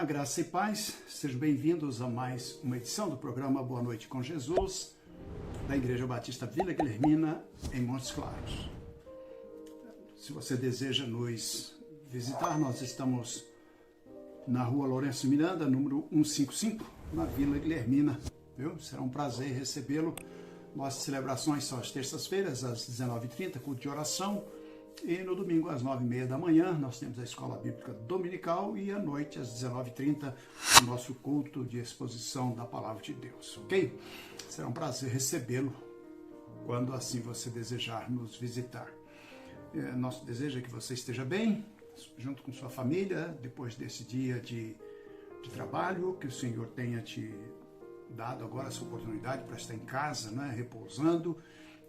Graça e paz, sejam bem-vindos a mais uma edição do programa Boa Noite com Jesus, da Igreja Batista Vila Guilhermina, em Montes Claros. Se você deseja nos visitar, nós estamos na rua Lourenço Miranda, número 155, na Vila Guilhermina, viu? Será um prazer recebê-lo. Nossas celebrações são às terças-feiras, às 19h30, culto de oração. E no domingo, às 9h30 da manhã, nós temos a Escola Bíblica Dominical e à noite, às 19h30, o nosso culto de exposição da Palavra de Deus, ok? Será um prazer recebê-lo quando assim você desejar nos visitar. Nosso desejo é que você esteja bem, junto com sua família, depois desse dia de trabalho, que o Senhor tenha te dado agora essa oportunidade para estar em casa, né, repousando,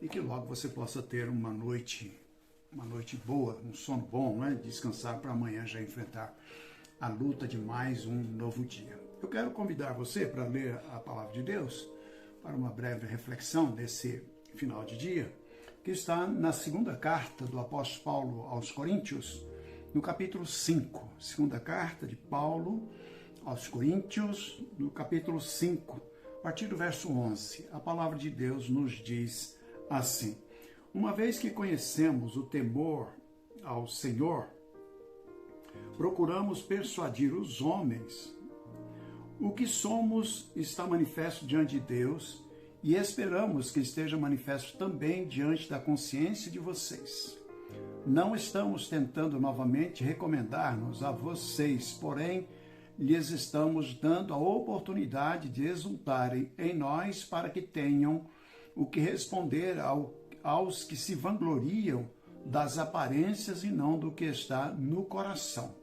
e que logo você possa ter uma noite boa, um sono bom, né? Descansar para amanhã já enfrentar a luta de mais um novo dia. Eu quero convidar você para ler a Palavra de Deus, para uma breve reflexão nesse final de dia, que está na segunda carta do apóstolo Paulo aos Coríntios, no capítulo 5. Segunda carta de Paulo aos Coríntios, no capítulo 5, a partir do verso 11. A Palavra de Deus nos diz assim: uma vez que conhecemos o temor ao Senhor, procuramos persuadir os homens. O que somos está manifesto diante de Deus e esperamos que esteja manifesto também diante da consciência de vocês. Não estamos tentando novamente recomendar-nos a vocês, porém, lhes estamos dando a oportunidade de exultarem em nós para que tenham o que responder aos que se vangloriam das aparências e não do que está no coração.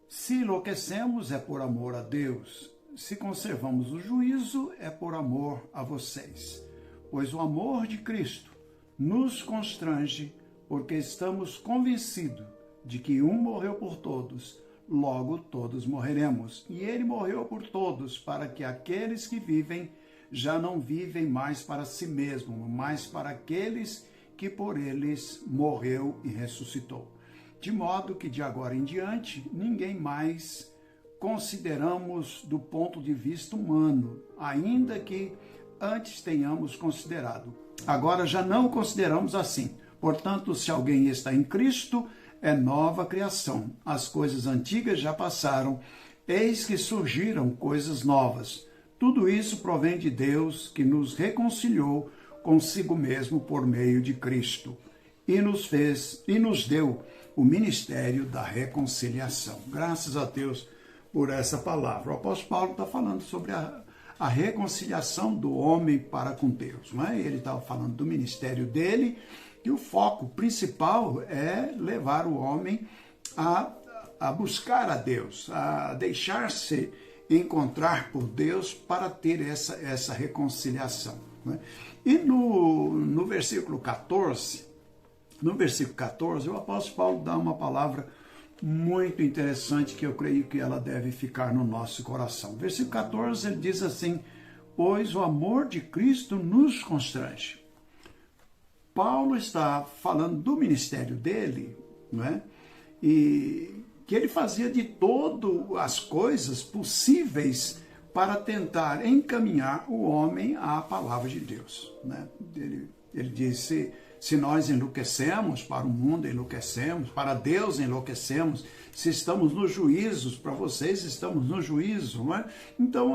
Se enlouquecemos é por amor a Deus, se conservamos o juízo é por amor a vocês, pois o amor de Cristo nos constrange, porque estamos convencidos de que um morreu por todos, logo todos morreremos, e ele morreu por todos, para que aqueles que vivem já não vivem mais para si mesmo, mas para aqueles que por eles morreu e ressuscitou. De modo que de agora em diante, ninguém mais consideramos do ponto de vista humano, ainda que antes tenhamos considerado. Agora já não consideramos assim. Portanto, se alguém está em Cristo, é nova criação. As coisas antigas já passaram, eis que surgiram coisas novas. Tudo isso provém de Deus, que nos reconciliou consigo mesmo por meio de Cristo e nos deu o ministério da reconciliação. Graças a Deus por essa palavra. O apóstolo Paulo está falando sobre a reconciliação do homem para com Deus, não é? Ele estava falando do ministério dele, e o foco principal é levar o homem a buscar a Deus, a deixar-se encontrar por Deus para ter essa reconciliação, né? E no versículo 14, o apóstolo Paulo dá uma palavra muito interessante que eu creio que ela deve ficar no nosso coração. Versículo 14, ele diz assim: pois o amor de Cristo nos constrange. Paulo está falando do ministério dele, não é? E que ele fazia de todas as coisas possíveis para tentar encaminhar o homem à palavra de Deus, né? Ele disse: se nós enlouquecemos, para o mundo enlouquecemos, para Deus enlouquecemos, se estamos nos juízos, para vocês estamos no juízo, não é? Então,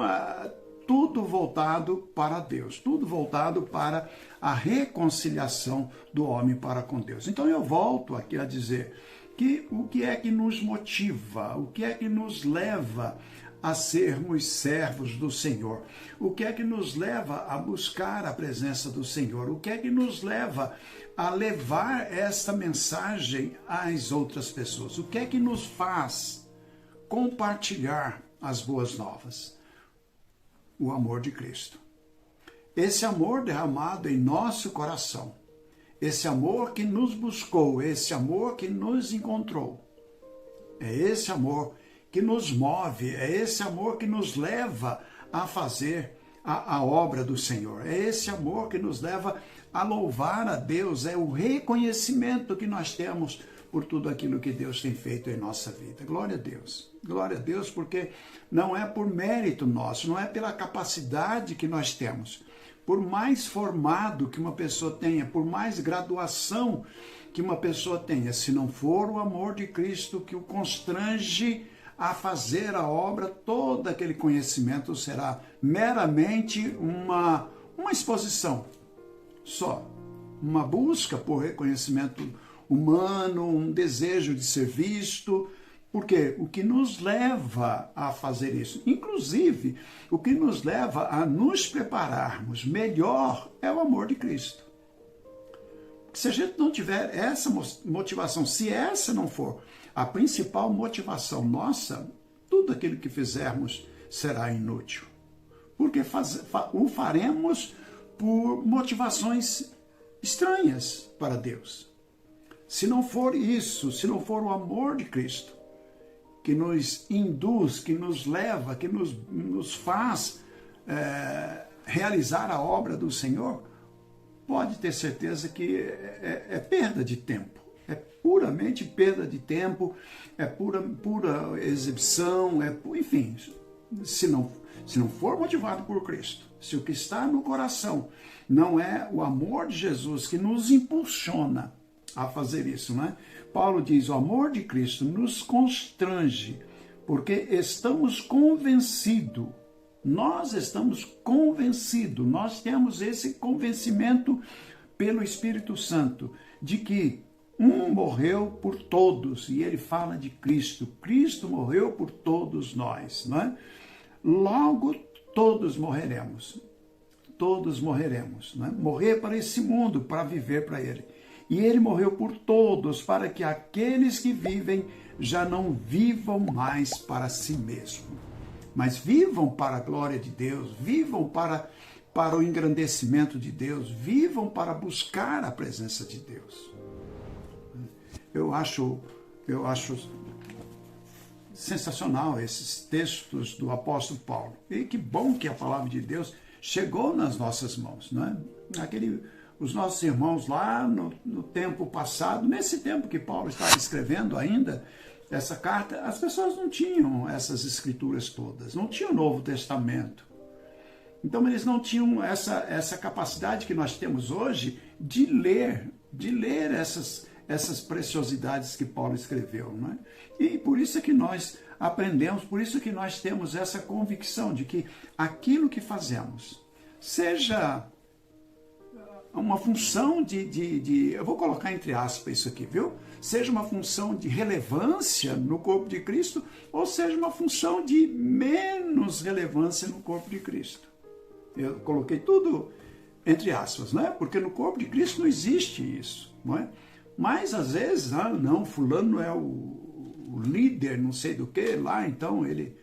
tudo voltado para Deus, tudo voltado para a reconciliação do homem para com Deus. Então, eu volto aqui a dizer que o que é que nos motiva, o que é que nos leva a sermos servos do Senhor, o que é que nos leva a buscar a presença do Senhor, o que é que nos leva a levar esta mensagem às outras pessoas, o que é que nos faz compartilhar as boas novas? O amor de Cristo. Esse amor derramado em nosso coração, esse amor que nos buscou, esse amor que nos encontrou, é esse amor que nos move, é esse amor que nos leva a fazer a obra do Senhor, é esse amor que nos leva a louvar a Deus, é o reconhecimento que nós temos por tudo aquilo que Deus tem feito em nossa vida. Glória a Deus, porque não é por mérito nosso, não é pela capacidade que nós temos. Por mais formado que uma pessoa tenha, por mais graduação que uma pessoa tenha, se não for o amor de Cristo que o constrange a fazer a obra, todo aquele conhecimento será meramente uma exposição só, uma busca por reconhecimento humano, um desejo de ser visto, porque o que nos leva a fazer isso, inclusive o que nos leva a nos prepararmos melhor é o amor de Cristo. Se a gente não tiver essa motivação, se essa não for a principal motivação nossa, tudo aquilo que fizermos será inútil. Porque o faremos por motivações estranhas para Deus. Se não for isso, se não for o amor de Cristo, que nos induz, que nos leva, que nos faz realizar a obra do Senhor, pode ter certeza que é perda de tempo. É puramente perda de tempo, é pura exibição, enfim, se não for motivado por Cristo, se o que está no coração não é o amor de Jesus que nos impulsiona a fazer isso, né? Paulo diz, o amor de Cristo nos constrange, porque estamos convencidos, nós temos esse convencimento pelo Espírito Santo, de que um morreu por todos, e ele fala de Cristo, Cristo morreu por todos nós, né? Logo todos morreremos, né? Morrer para esse mundo, para viver para ele. E ele morreu por todos, para que aqueles que vivem já não vivam mais para si mesmo, mas vivam para a glória de Deus, vivam para o engrandecimento de Deus, vivam para buscar a presença de Deus. Eu acho sensacional esses textos do apóstolo Paulo. E que bom que a palavra de Deus chegou nas nossas mãos, né? Os nossos irmãos lá no tempo passado, nesse tempo que Paulo estava escrevendo ainda essa carta, as pessoas não tinham essas escrituras todas, não tinham o Novo Testamento. Então eles não tinham essa capacidade que nós temos hoje de ler essas preciosidades que Paulo escreveu, não é? E por isso é que nós aprendemos, por isso é que nós temos essa convicção de que aquilo que fazemos, seja uma função eu vou colocar entre aspas isso aqui, viu? Seja uma função de relevância no corpo de Cristo, ou seja uma função de menos relevância no corpo de Cristo. Eu coloquei tudo entre aspas, né? Porque no corpo de Cristo não existe isso, não é? Mas às vezes, não, fulano é o líder, não sei do que, lá, então ele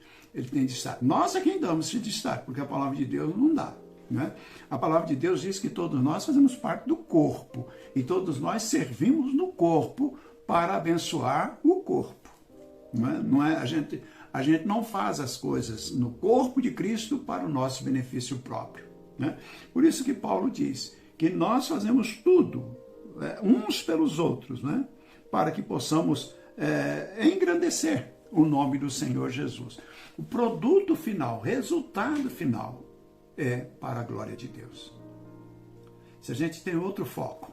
tem destaque. Nós é quem damos esse destaque, porque a palavra de Deus não dá. Né? A palavra de Deus diz que todos nós fazemos parte do corpo, e todos nós servimos no corpo para abençoar o corpo. Não é? A gente não faz as coisas no corpo de Cristo para o nosso benefício próprio. Né? Por isso que Paulo diz que nós fazemos tudo, uns pelos outros, né? Para que possamos engrandecer o nome do Senhor Jesus. O produto final, resultado final, é para a glória de Deus. Se a gente tem outro foco,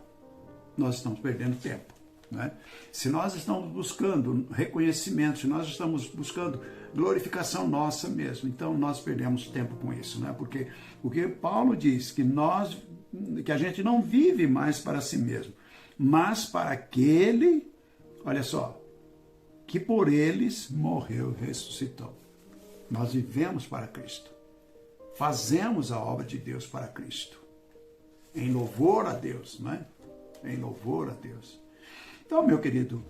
nós estamos perdendo tempo, né? Se nós estamos buscando reconhecimento, se nós estamos buscando glorificação nossa mesmo, então nós perdemos tempo com isso, né? Porque Paulo diz que a gente não vive mais para si mesmo, mas para aquele, olha só, que por eles morreu e ressuscitou. Nós vivemos para Cristo. Fazemos a obra de Deus para Cristo. Em louvor a Deus, não é? Em louvor a Deus. Então, meu querido,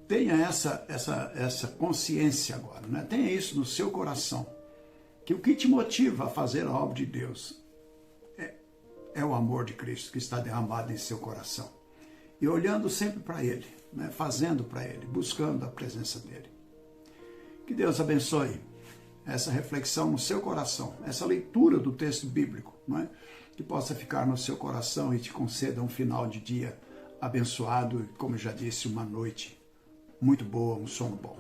tenha essa consciência agora, né? Tenha isso no seu coração. Que o que te motiva a fazer a obra de Deus é o amor de Cristo que está derramado em seu coração. E olhando sempre para Ele, né? Fazendo para Ele, buscando a presença dEle. Que Deus abençoe essa reflexão no seu coração, essa leitura do texto bíblico, não é? Que possa ficar no seu coração e te conceda um final de dia abençoado e, como eu já disse, uma noite muito boa, um sono bom.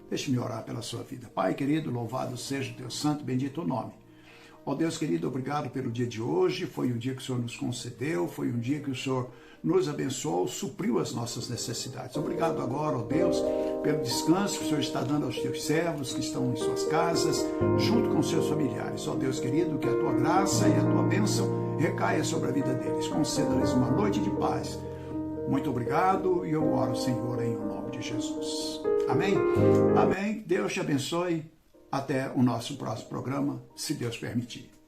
Deixe-me orar pela sua vida. Pai querido, louvado seja o teu santo, bendito o nome. Ó Deus querido, obrigado pelo dia de hoje. Foi um dia que o Senhor nos concedeu, foi um dia que o Senhor nos abençoou, supriu as nossas necessidades. Obrigado agora, ó Deus, pelo descanso que o Senhor está dando aos teus servos que estão em suas casas, junto com seus familiares. Ó Deus querido, que a tua graça e a tua bênção recaia sobre a vida deles. Conceda-lhes uma noite de paz. Muito obrigado e eu oro, Senhor, em nome de Jesus. Amém? Amém. Deus te abençoe. Até o nosso próximo programa, se Deus permitir.